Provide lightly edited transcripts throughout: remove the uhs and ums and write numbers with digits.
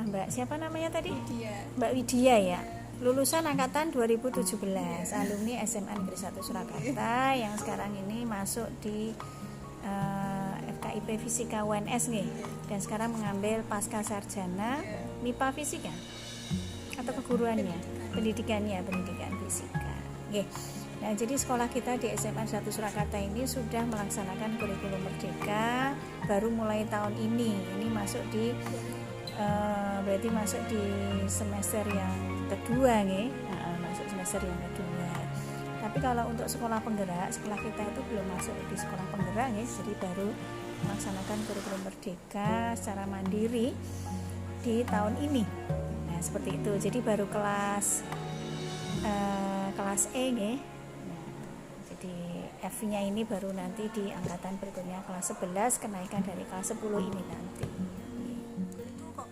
Mbak siapa namanya tadi? Widya. Mbak Widya ya. Lulusan angkatan 2017, alumni SMA Negeri 1 Surakarta yang sekarang ini masuk di FKIP Fisika UNS nih. Dan sekarang mengambil pasca sarjana MIPA Fisika atau keguruannya, pendidikan fisika. Oke. Nah, jadi sekolah kita di SMA 1 Surakarta ini sudah melaksanakan kurikulum merdeka baru mulai tahun ini. Ini masuk di berarti masuk di semester yang kedua nih. Masuk semester yang kedua. Tapi kalau untuk sekolah penggerak, sekolah kita itu belum masuk di sekolah penggerak nih, jadi baru melaksanakan kurikulum merdeka secara mandiri di tahun ini. Nah, seperti itu. Jadi baru kelas E nih. Jadi F-nya ini baru nanti di angkatan berikutnya kelas 11, kenaikan dari kelas 10 ini nanti. Itu kok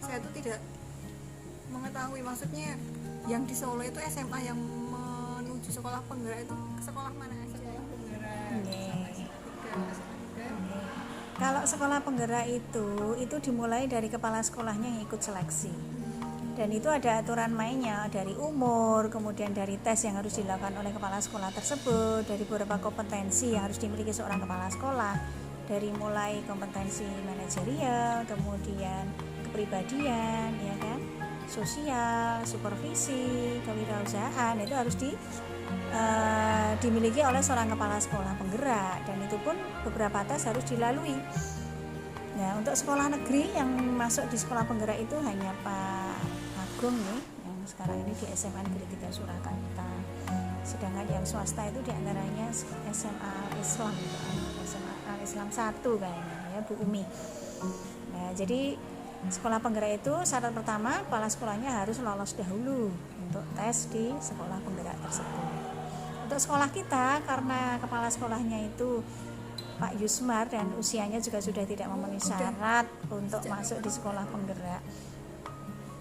saya tuh tidak mengetahui, maksudnya yang di Solo itu SMA yang menuju sekolah penggerak itu sekolah mana aja? Sekolah penggerak. Kalau sekolah penggerak itu dimulai dari kepala sekolahnya yang ikut seleksi. Dan itu ada aturan mainnya dari umur, kemudian dari tes yang harus dilakukan oleh kepala sekolah tersebut, dari beberapa kompetensi yang harus dimiliki seorang kepala sekolah, dari mulai kompetensi manajerial, kemudian kepribadian, ya kan, sosial, supervisi, kewirausahaan, itu harus dimiliki oleh seorang kepala sekolah penggerak, dan itu pun beberapa tes harus dilalui. Nah, untuk sekolah negeri yang masuk di sekolah penggerak itu hanya Pak Agung nih, yang sekarang ini di SMA Negeri 3 Surakarta. Sedangkan yang swasta itu diantaranya SMA Islam, SMA Islam 1 kayaknya ya, Bu Umi. Nah, jadi sekolah penggerak itu syarat pertama kepala sekolahnya harus lolos dahulu untuk tes di sekolah penggerak tersebut. Untuk sekolah kita, karena kepala sekolahnya itu Pak Yusmar dan usianya juga sudah tidak memenuhi syarat untuk masuk di sekolah penggerak.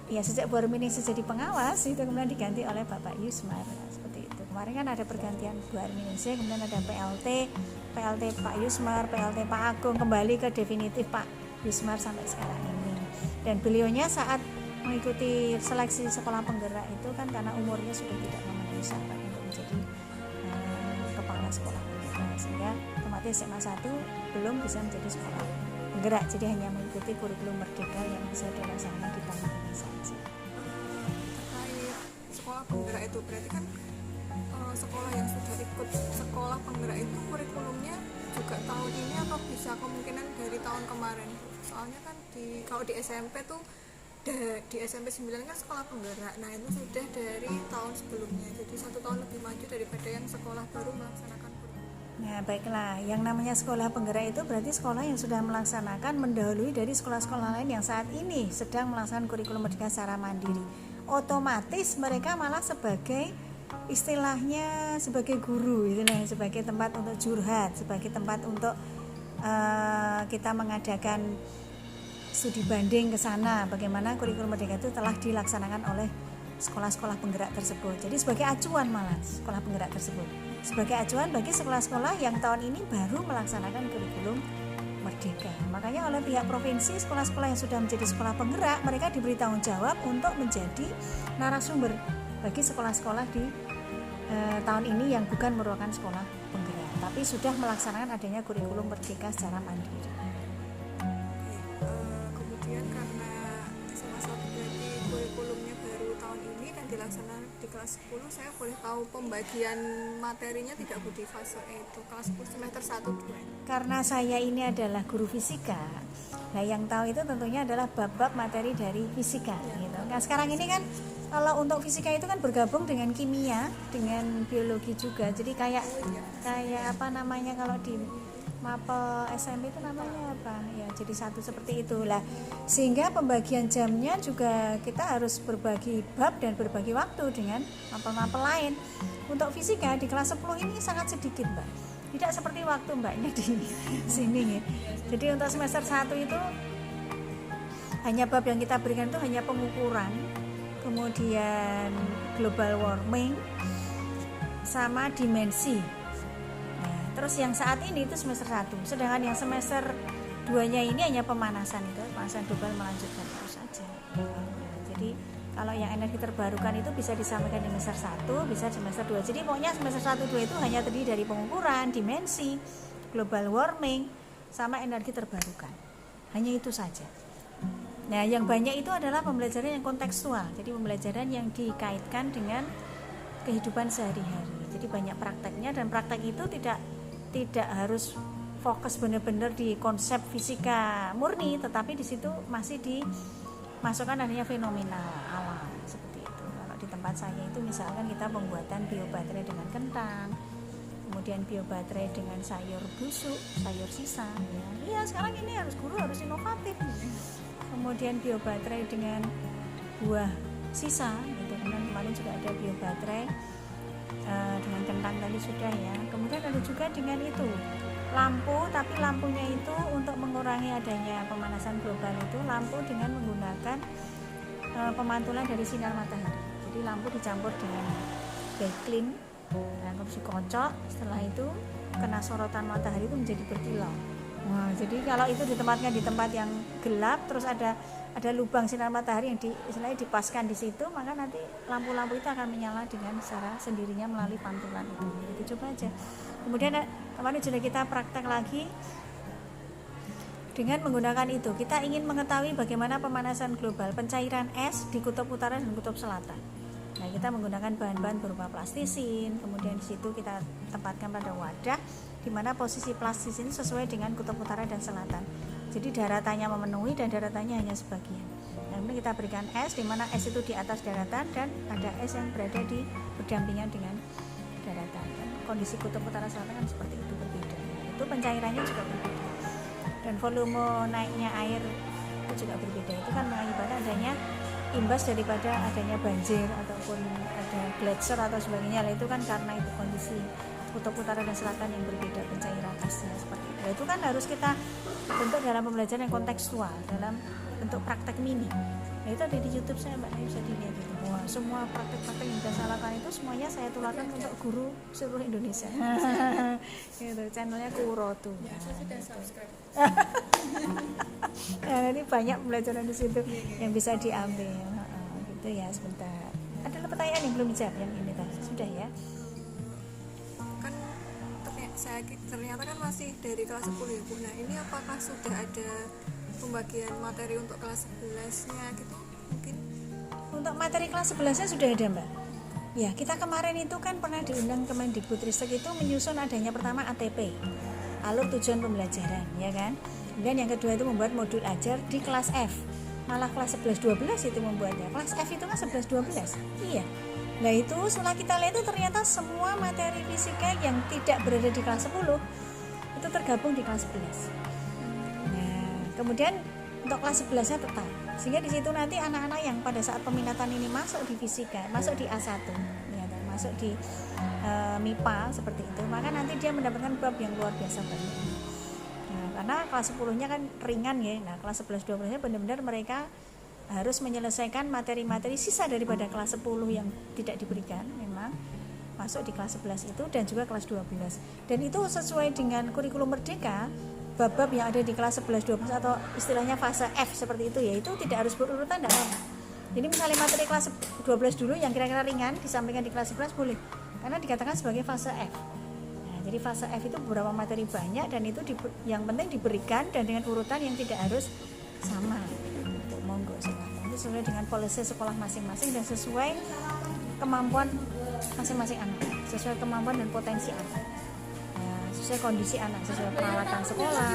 Ya, sejak Bu Arminingsih jadi pengawas itu kemudian diganti oleh Bapak Yusmar, seperti itu. Kemarin kan ada pergantian Bu Arminingsih, kemudian ada PLT Pak Yusmar, PLT Pak Agung, kembali ke definitif Pak Yusmar sampai sekarang ini. Dan beliaunya saat mengikuti seleksi sekolah penggerak itu kan karena umurnya sudah tidak memenuhi syarat untuk menjadi kepala sekolah penggerak, sehingga otomatis SMA 1 belum bisa menjadi sekolah penggerak, jadi hanya mengikuti kurikulum merdeka yang bisa dilaksanakan di tahun ini saja. Terkait sekolah penggerak itu berarti kan sekolah yang sudah ikut sekolah penggerak itu kurikulumnya juga tahun ini atau bisa kemungkinan dari tahun kemarin? Soalnya kan kalau di SMP tuh di SMP 9 kan sekolah penggerak, nah itu sudah dari tahun sebelumnya, jadi 1 tahun lebih maju daripada yang sekolah baru melaksanakan kurikulum. Nah, baiklah, yang namanya sekolah penggerak itu berarti sekolah yang sudah melaksanakan mendahului dari sekolah-sekolah lain yang saat ini sedang melaksanakan kurikulum merdeka secara mandiri. Otomatis mereka malah sebagai istilahnya sebagai guru, sebagai tempat untuk curhat, sebagai tempat untuk kita mengadakan studi banding ke sana, bagaimana kurikulum merdeka itu telah dilaksanakan oleh sekolah-sekolah penggerak tersebut. Jadi sebagai acuan malah sekolah penggerak tersebut, sebagai acuan bagi sekolah-sekolah yang tahun ini baru melaksanakan kurikulum merdeka. Makanya oleh pihak provinsi, sekolah-sekolah yang sudah menjadi sekolah penggerak, mereka diberi tanggung jawab untuk menjadi narasumber bagi sekolah-sekolah di tahun ini yang bukan merupakan sekolah penggerak, tapi sudah melaksanakan adanya kurikulum merdeka secara mandiri. Kemudian karena SMA 1 berarti kurikulumnya baru tahun ini dan dilaksanakan di kelas 10, saya boleh tahu pembagian materinya tidak Bu di fase itu kelas 10 semester 1 2? Karena saya ini adalah guru fisika, nah yang tahu itu tentunya adalah bab-bab materi dari fisika gitu. Nah, sekarang ini kan kalau untuk fisika itu kan bergabung dengan kimia, dengan biologi juga. Jadi kayak apa namanya kalau di mapel SMP itu namanya apa? Ya, jadi satu seperti itulah. Sehingga pembagian jamnya juga kita harus berbagi bab dan berbagi waktu dengan mapel-mapel lain. Untuk fisika di kelas 10 ini sangat sedikit, Mbak. Tidak seperti waktu Mbaknya di sini ya. Jadi untuk semester 1 itu hanya bab yang kita berikan itu hanya pengukuran, kemudian global warming sama dimensi. Nah, terus yang saat ini itu semester 1, sedangkan yang semester 2-nya ini hanya pemanasan global, melanjutkan terus saja. Jadi kalau yang energi terbarukan itu bisa disampaikan di semester 1, bisa di semester 2. Jadi pokoknya semester 1 2 itu hanya terdiri dari pengukuran, dimensi, global warming, sama energi terbarukan. Hanya itu saja. Nah, yang banyak itu adalah pembelajaran yang kontekstual. Jadi pembelajaran yang dikaitkan dengan kehidupan sehari-hari. Jadi banyak prakteknya, dan praktek itu tidak harus fokus benar-benar di konsep fisika murni, tetapi di situ masih dimasukkan adanya fenomena alam seperti itu. Kalau di tempat saya itu misalkan kita pembuatan biobaterai dengan kentang, kemudian biobaterai dengan sayur busuk, sayur sisa. Iya, sekarang ini guru harus inovatif. Kemudian biobaterai dengan buah sisa, gitu. Kemudian kemarin juga ada biobaterai dengan kentang tadi sudah ya. Kemudian ada juga dengan itu lampu, tapi lampunya itu untuk mengurangi adanya pemanasan global itu lampu dengan menggunakan pemantulan dari sinar matahari. Jadi lampu dicampur dengan backlight dan dikocok, setelah itu kena sorotan matahari itu menjadi berkilau. Nah, jadi kalau itu ditempatkan di tempat yang gelap, terus ada lubang sinar matahari yang istilahnya dipaskan di situ, maka nanti lampu-lampu itu akan menyala dengan secara sendirinya melalui pantulan itu. Jadi coba aja. Kemudian kemarin sudah kita praktek lagi dengan menggunakan itu. Kita ingin mengetahui bagaimana pemanasan global, pencairan es di kutub utara dan kutub selatan. Nah, kita menggunakan bahan-bahan berupa plastisin, kemudian di situ kita tempatkan pada wadah di mana posisi plastisin sesuai dengan kutub utara dan selatan. Jadi daratannya memenuhi dan daratannya hanya sebagian. Nah, kemudian kita berikan es di mana es itu di atas daratan dan ada es yang berada di berdampingan dengan daratan. Dan kondisi kutub utara selatan kan seperti itu, berbeda. Nah, itu pencairannya juga berbeda. Dan volume naiknya air itu juga berbeda. Itu kan mengakibatkan adanya imbas daripada adanya banjir ataupun ada gletser atau sebagainya. Nah, itu kan karena itu kondisi kutub utara dan selatan yang berbeda pencairan esnya seperti itu. Nah, itu kan harus kita bentuk dalam pembelajaran yang kontekstual, dalam bentuk praktek mini. Nah, itu ada di YouTube saya, Mbak, bisa dilihat itu. Wah, semua praktek-praktek yang saya lakukan itu semuanya saya tularkan untuk guru seluruh Indonesia. Gitu, channelnya Kuro tuh. Ya, saya sudah subscribe. Nah, ini banyak pembelajaran di situ yang bisa diambil. Gitu ya, sebentar. Ada pertanyaan yang belum dijawab yang ini tadi. Sudah ya? Kan ternyata kan masih dari kelas 10 ya Bu. Nah, ini apakah sudah ada pembagian materi untuk kelas 11-nya gitu mungkin? Untuk materi kelas 11-nya sudah ada, Mbak. Ya, kita kemarin itu kan pernah diundang Kemendikbudristek itu menyusun adanya pertama ATP, alur tujuan pembelajaran, ya kan. Kemudian yang kedua itu membuat modul ajar di kelas F. Malah kelas 11-12 itu membuatnya. Kelas F itu kan 11-12. Iya. Nah, itu setelah kita lihat itu ternyata semua materi fisika yang tidak berada di kelas 10 itu tergabung di kelas 11. Nah, kemudian untuk kelas 11-nya tetap. Sehingga di situ nanti anak-anak yang pada saat peminatan ini masuk di fisika, masuk di A1, ya, masuk di MIPA seperti itu, maka nanti dia mendapatkan bab yang luar biasa banyak. Nah, karena kelas 10-nya kan ringan ya. Nah, kelas 11-12-nya benar-benar mereka harus menyelesaikan materi-materi sisa daripada kelas 10 yang tidak diberikan, memang masuk di kelas 11 itu, dan juga kelas 12. Dan itu sesuai dengan kurikulum Merdeka, bab-bab yang ada di kelas 11-12 atau istilahnya fase F seperti itu ya, itu tidak harus berurutan, tidak apa. Jadi misalnya materi kelas 12 dulu yang kira-kira ringan disampaikan di kelas 11 boleh, karena dikatakan sebagai fase F. Nah, jadi fase F itu beberapa materi banyak, dan itu yang penting diberikan dan dengan urutan yang tidak harus sama. Monggo silakan. Itu sesuai dengan polisi sekolah masing-masing dan sesuai kemampuan masing-masing anak, sesuai kemampuan dan potensi anak, sesuai kondisi anak, sesuai peralatan sekolah.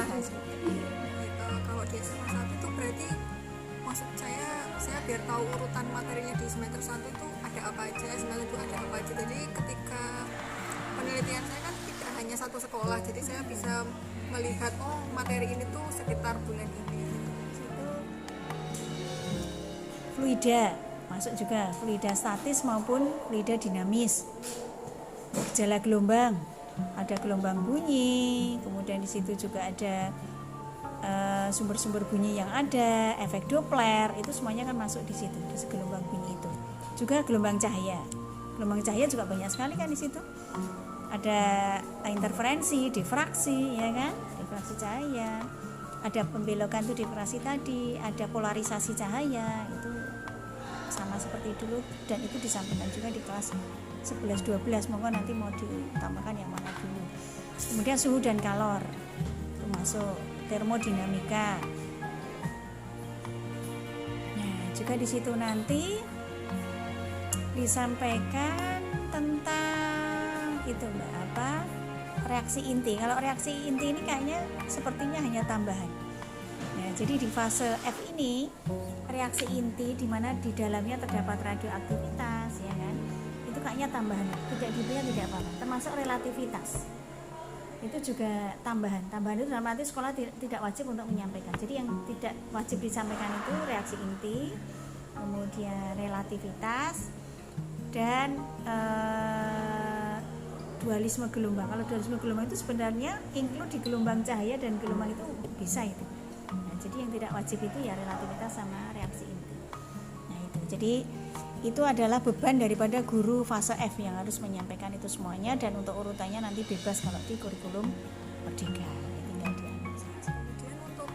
Kalau di SMA 1 itu berarti maksud saya biar tahu urutan materinya di semester 1 itu ada apa aja, semester 2 ada apa aja. Jadi ketika penelitian saya kan tidak hanya satu sekolah, jadi saya bisa melihat oh materi ini tuh sekitar bulan ini. Fluida masuk juga, fluida statis maupun fluida dinamis. Gejala gelombang, ada gelombang bunyi, kemudian di situ juga ada sumber-sumber bunyi yang ada, efek Doppler, itu semuanya kan masuk di situ, di gelombang bunyi itu. Juga gelombang cahaya juga banyak sekali kan di situ. Ada interferensi, difraksi, ya kan, difraksi cahaya. ada pembelokan tuh diffraksi tadi, ada polarisasi cahaya, itu sama seperti dulu, dan itu disampaikan juga di kelas 11-12. Monggo nanti mau ditambahkan yang mana dulu. Kemudian suhu dan kalor, termasuk termodinamika. Nah, juga di situ nanti disampaikan tentang itu Mbak, reaksi inti. Kalau reaksi inti ini kayaknya sepertinya hanya tambahan. Nah, jadi di fase F ini reaksi inti di mana di dalamnya terdapat radioaktivitas, ya kan? Itu kayaknya tambahan. Tidak dibeli tidak apa-apa. Termasuk relativitas. Itu juga tambahan. Tambahan itu dalam arti sekolah tidak wajib untuk menyampaikan. Jadi yang tidak wajib disampaikan itu reaksi inti, kemudian relativitas, dan dualisme gelombang. Kalau dualisme gelombang itu sebenarnya include di gelombang cahaya dan gelombang itu bisa itu. Nah, jadi yang tidak wajib itu ya relativitas sama reaksi inti. Nah itu. Jadi itu adalah beban daripada guru fase F yang harus menyampaikan itu semuanya, dan untuk urutannya nanti bebas kalau di kurikulum Merdeka. Tinggal diambil saja. Kemudian untuk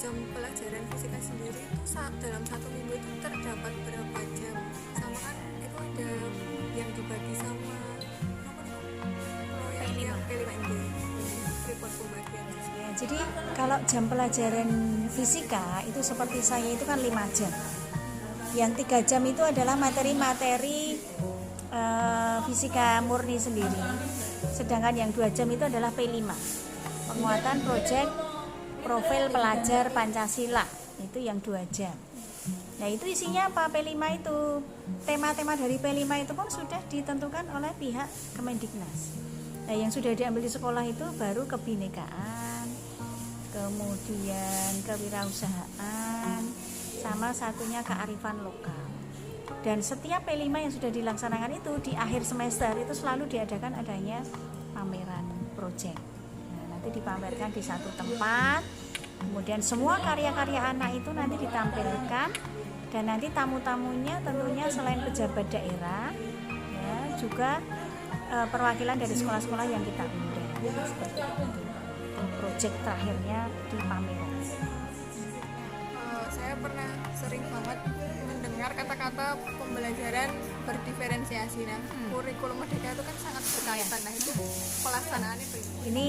jam pelajaran fisika sendiri itu dalam 1 minggu itu terdapat berapa jam? Sama kan itu ada yang dibagi sama P5MD, report pembagian. Ya, jadi kalau jam pelajaran fisika itu seperti saya itu kan 5 jam. Yang 3 jam itu adalah materi-materi fisika murni sendiri. Sedangkan yang 2 jam itu adalah P5, penguatan proyek profil pelajar Pancasila, itu yang 2 jam. Nah itu isinya apa? P5 itu tema-tema dari P5 itu pun sudah ditentukan oleh pihak Kemendiknas. Nah yang sudah diambil di sekolah itu baru kebinekaan, kemudian kewirausahaan, sama satunya kearifan lokal. Dan setiap P5 yang sudah dilaksanakan itu di akhir semester itu selalu diadakan adanya pameran proyek. Nah, nanti dipamerkan di satu tempat, kemudian semua karya-karya anak itu nanti ditampilkan, dan nanti tamu-tamunya tentunya selain pejabat daerah ya juga perwakilan dari sekolah-sekolah yang kita undang. Seperti itu. Proyek terakhirnya dipamerkan. Saya pernah sering banget mendengar kata-kata pembelajaran berdiferensiasi. Nah, kurikulum Merdeka itu kan sangat berkaitan. Nah, itu pelaksanaannya bagaimana? Ini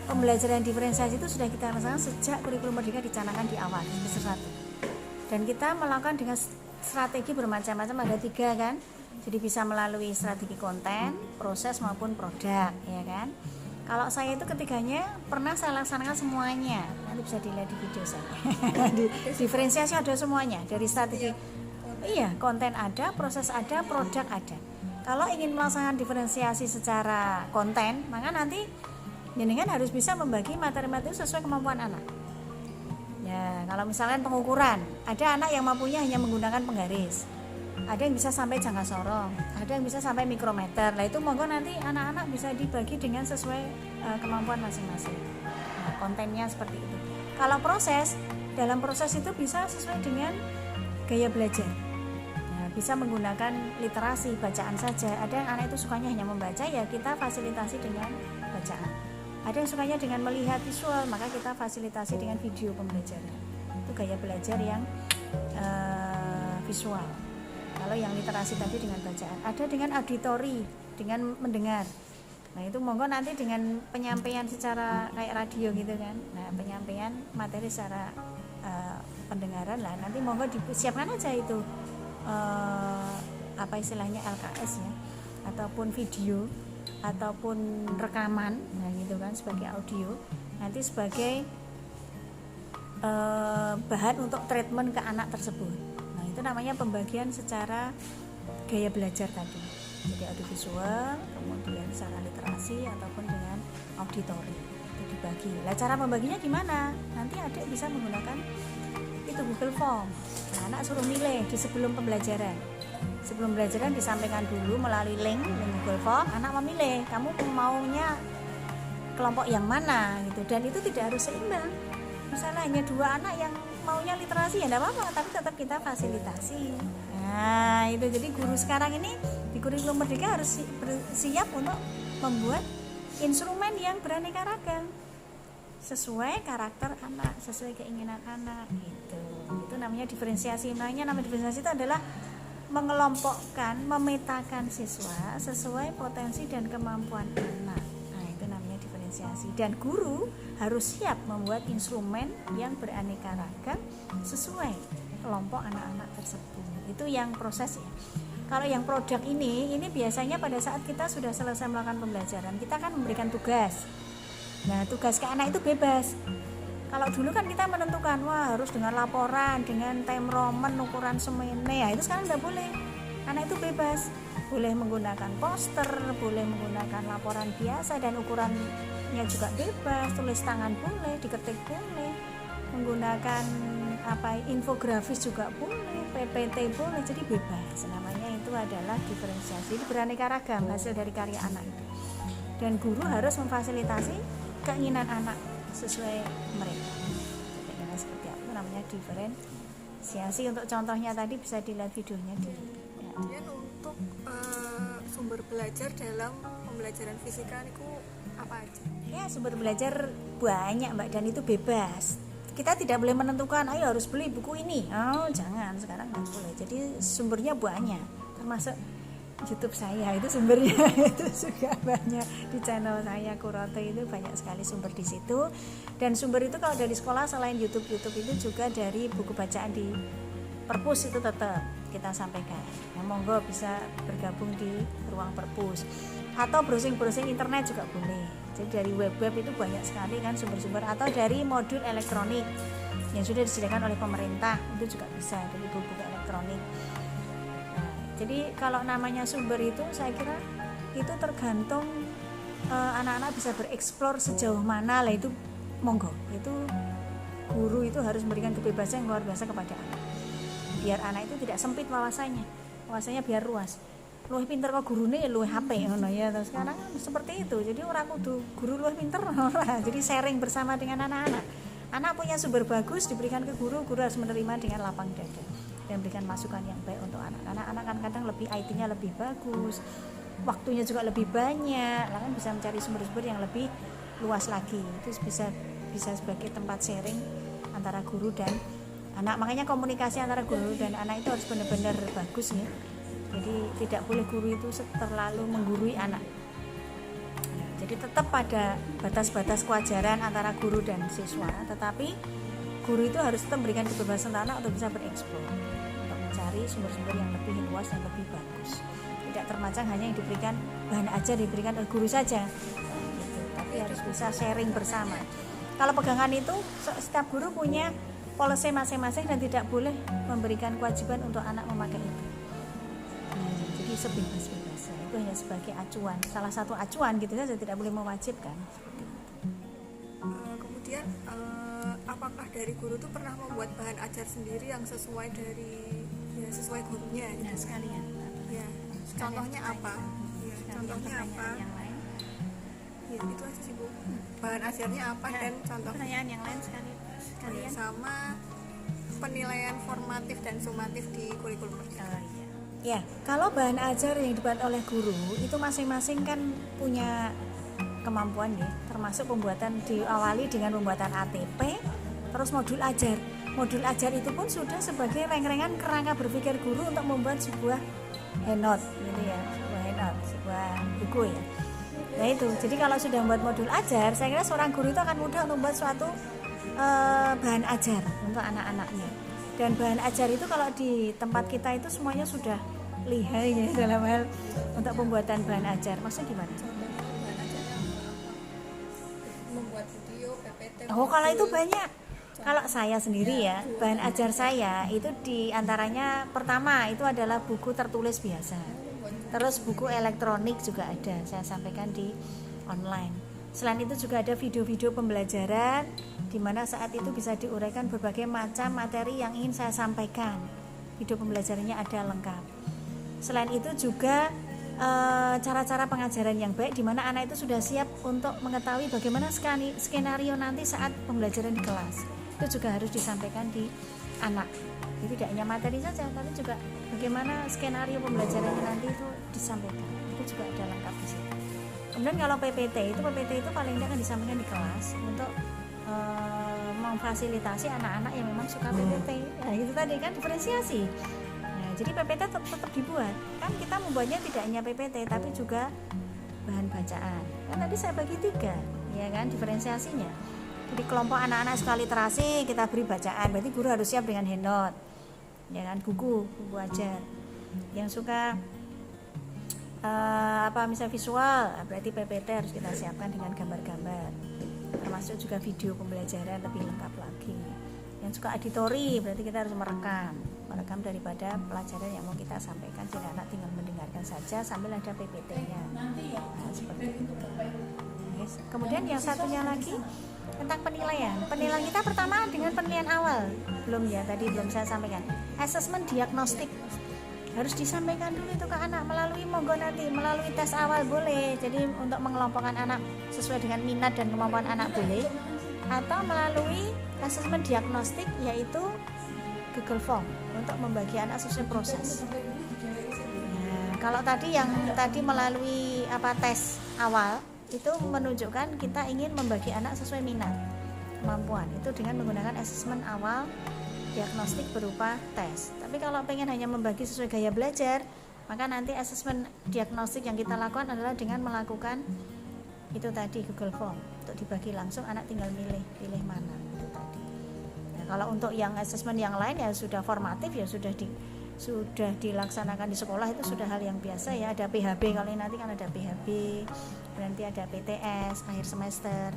pembelajaran diferensiasi itu sudah kita laksanakan sejak kurikulum Merdeka dicanangkan di awal semester 1. Dan kita melakukan dengan strategi bermacam-macam, ada 3 kan. Jadi bisa melalui strategi konten, proses maupun produk, ya kan. Kalau saya itu ketiganya pernah saya laksanakan semuanya. Nanti bisa dilihat di video saya. Diferensiasi ada semuanya, dari strategi. Iya, konten ada, proses ada, produk ada. Kalau ingin melaksanakan diferensiasi secara konten, maka nanti jenengan harus bisa membagi materi-materi sesuai kemampuan anak. Ya, kalau misalkan pengukuran, ada anak yang mampunya hanya menggunakan penggaris. Ada yang bisa sampai jangka sorong, ada yang bisa sampai mikrometer. Nah itu monggo nanti anak-anak bisa dibagi dengan sesuai kemampuan masing-masing. Nah, kontennya seperti itu. Kalau proses, dalam proses itu bisa sesuai dengan gaya belajar. Nah, bisa menggunakan literasi, bacaan saja. Ada yang anak itu sukanya hanya membaca, ya kita fasilitasi dengan bacaan. Ada yang sukanya dengan melihat visual, maka kita fasilitasi dengan video pembelajaran. Itu gaya belajar yang visual. Kalau yang literasi tadi dengan bacaan, ada dengan auditori, dengan mendengar. Nah itu monggo nanti dengan penyampaian secara kayak radio gitu kan. Nah penyampaian materi secara pendengaran lah. Nanti monggo disiapkan aja itu apa istilahnya LKS ya, ataupun video, ataupun rekaman, nah gitu kan sebagai audio. Nanti sebagai bahan untuk treatment ke anak tersebut. Itu namanya pembagian secara gaya belajar tadi. Jadi audiovisual, kemudian secara literasi ataupun dengan auditori itu dibagi. Nah, cara membaginya gimana? Nanti adik bisa menggunakan itu Google Form. Nah, anak suruh milih di sebelum pembelajaran. Sebelum pembelajaran disampaikan dulu melalui link Google Form. Anak memilih, kamu maunya kelompok yang mana gitu. Dan itu tidak harus seimbang. Misalnya hanya 2 anak yang maunya literasi, ya enggak apa-apa, tapi tetap kita fasilitasi. Nah itu, jadi guru sekarang ini di kurikulum Merdeka harus siap untuk membuat instrumen yang beraneka ragam. sesuai karakter anak, sesuai keinginan anak gitu. Itu namanya diferensiasi. Namanya diferensiasi itu adalah mengelompokkan, memetakan siswa sesuai potensi dan kemampuan anak. Nah, itu namanya diferensiasi. Dan guru harus siap membuat instrumen yang beraneka ragam sesuai kelompok anak-anak tersebut. Itu yang proses ya. Kalau yang produk ini biasanya pada saat kita sudah selesai melakukan pembelajaran, kita kan memberikan tugas. Nah, tugas ke anak itu bebas. Kalau dulu kan kita menentukan, wah harus dengan laporan, dengan temromen, ukuran semene, ya itu sekarang nggak boleh. Anak itu bebas, boleh menggunakan poster, boleh menggunakan laporan biasa dan ukurannya juga bebas, tulis tangan boleh, diketik boleh, menggunakan infografis juga boleh, PPT boleh, jadi bebas. Namanya itu adalah diferensiasi, itu beraneka ragam hasil dari karya anak itu. Dan guru harus memfasilitasi keinginan anak sesuai mereka. Jadi seperti apa namanya diferensiasi. Untuk contohnya tadi bisa dilihat videonya di ya. Kemudian untuk sumber belajar dalam pembelajaran fisika itu apa aja? Ya, sumber belajar banyak Mbak, dan itu bebas. Kita tidak boleh menentukan, ayo harus beli buku ini. Oh, jangan, sekarang nggak boleh. Jadi sumbernya banyak, termasuk YouTube saya itu sumbernya itu juga banyak. Di channel saya Kurote itu banyak sekali sumber di situ. Dan sumber itu kalau dari sekolah selain YouTube itu juga dari buku bacaan di perpus itu tetap kita sampaikan. Nah, monggo bisa bergabung di ruang perpus atau browsing internet juga boleh. Jadi dari web itu banyak sekali kan sumber-sumber, atau dari modul elektronik yang sudah disediakan oleh pemerintah itu juga bisa dari buku elektronik. Jadi kalau namanya sumber itu saya kira itu tergantung anak-anak bisa bereksplor sejauh mana lah, itu monggo. Itu guru itu harus memberikan kebebasan yang luar biasa kepada anak. Biar anak itu tidak sempit wawasannya biar luas. Luwih pinter kok gurune luwih HP ngono ya. Terus sekarang seperti itu. Jadi ora kudu guru luwih pinter ora. Jadi sharing bersama dengan anak-anak. Anak punya sumber bagus diberikan ke guru harus menerima dengan lapang dada dan berikan masukan yang baik untuk anak. Karena anak kan kadang lebih IT-nya lebih bagus, waktunya juga lebih banyak, lah kan bisa mencari sumber-sumber yang lebih luas lagi. Itu bisa sebagai tempat sharing antara guru dan anak. Makanya komunikasi antara guru dan anak itu harus benar-benar bagus ya. Jadi tidak boleh guru itu terlalu menggurui anak. Jadi tetap pada batas-batas kewajaran antara guru dan siswa, tetapi guru itu harus tetap memberikan kebebasan anak untuk bisa bereksplor, untuk mencari sumber-sumber yang lebih luas dan lebih bagus. Tidak termacang hanya yang diberikan bahan ajar diberikan oleh guru saja, gitu. Tapi harus bisa sharing bersama. Kalau pegangan itu setiap guru punya policy masing-masing dan tidak boleh memberikan kewajiban untuk anak memakai itu. Jadi sebebas-bebasnya, itu hanya sebagai acuan, salah satu acuan gitu saja, tidak boleh mewajibkan. Kemudian apakah dari guru itu pernah membuat bahan ajar sendiri yang sesuai gurunya? Nah, sekalian. Ya. Contohnya apa? Ya, contohnya apa? Yang lain. Ya, itu aja sih Bu. Bahan ajarnya apa dan contoh? Pertanyaan yang lain sekalian. Sama penilaian formatif dan sumatif di kurikulum. Ya, kalau bahan ajar yang dibuat oleh guru itu masing-masing kan punya kemampuan ya, termasuk pembuatan diawali dengan pembuatan ATP, terus modul ajar. Modul ajar itu pun sudah sebagai reng-rengan kerangka berpikir guru untuk membuat sebuah handout gitu ya, sebuah buku ya. Nah itu, jadi kalau sudah membuat modul ajar, saya kira seorang guru itu akan mudah untuk membuat suatu bahan ajar untuk anak-anaknya. Dan bahan ajar itu kalau di tempat kita itu semuanya sudah lihai ya dalam hal untuk pembuatan bahan ajar. Maksudnya gimana? Bahan ajar membuat video, PPT. Oh, kalau itu banyak. Kalau saya sendiri ya, bahan ajar saya itu diantaranya pertama itu adalah buku tertulis biasa. Terus buku elektronik juga ada, saya sampaikan di online. Selain itu juga ada video-video pembelajaran di mana saat itu bisa diuraikan berbagai macam materi yang ingin saya sampaikan. Video pembelajarannya ada lengkap. Selain itu juga cara-cara pengajaran yang baik di mana anak itu sudah siap untuk mengetahui bagaimana skenario nanti saat pembelajaran di kelas. Itu juga harus disampaikan di anak. Jadi tidak hanya materi saja, tapi juga bagaimana skenario pembelajarannya nanti itu disampaikan. Itu juga ada lengkap di situ. Kemudian kalau PPT itu paling tidak akan disampaikan di kelas untuk memfasilitasi anak-anak yang memang suka PPT. Nah itu tadi kan diferensiasi. Nah jadi PPT tetap dibuat, kan kita membuatnya tidak hanya PPT tapi juga bahan bacaan. Kan tadi saya bagi 3, ya kan diferensiasinya. Jadi kelompok anak-anak suka literasi kita beri bacaan, berarti guru harus siap dengan handout, ya kan, buku ajar. Yang suka misalnya visual, berarti PPT harus kita siapkan dengan gambar-gambar, termasuk juga video pembelajaran lebih lengkap lagi. Yang suka editori, berarti kita harus merekam daripada pelajaran yang mau kita sampaikan, sehingga anak tinggal mendengarkan saja sambil ada PPT-nya. Nah, seperti itu. Yes. Kemudian yang satunya lagi tentang penilaian. Penilaian kita pertama dengan penilaian awal, tadi belum saya sampaikan. Asesmen diagnostik harus disampaikan dulu itu ke anak melalui tes awal boleh. Jadi untuk mengelompokkan anak sesuai dengan minat dan kemampuan anak boleh, atau melalui asesmen diagnostik yaitu Google Form untuk membagi anak sesuai proses. Nah, kalau yang tadi melalui tes awal itu menunjukkan kita ingin membagi anak sesuai minat kemampuan, itu dengan menggunakan asesmen awal diagnostik berupa tes. Tapi kalau pengen hanya membagi sesuai gaya belajar, maka nanti asesmen diagnostik yang kita lakukan adalah dengan melakukan itu tadi Google Form untuk dibagi langsung, anak tinggal pilih mana itu tadi. Nah, kalau untuk yang asesmen yang lain ya sudah formatif, ya sudah dilaksanakan di sekolah, itu sudah hal yang biasa ya. Ada PHB, kalau nanti kan ada PHB, nanti ada PTS akhir semester,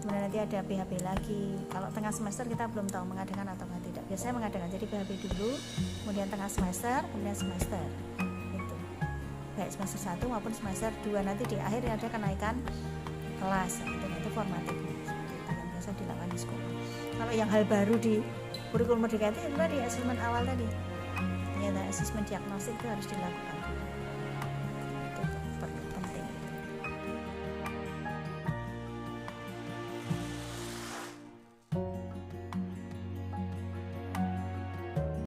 kemudian nanti ada PHB lagi. Kalau tengah semester kita belum tahu mengadakan atau tidak. Biasanya mengadakan, jadi PHB dulu, kemudian tengah semester, kemudian semester. Itu baik semester 1 maupun semester 2, nanti di akhir ada kenaikan kelas. Itu formatif yang biasa dilakukan di sekolah. Kalau yang hal baru di kurikulum Merdeka itu tadi asesmen awal tadi. Ya, asesmen diagnostik itu harus dilakukan.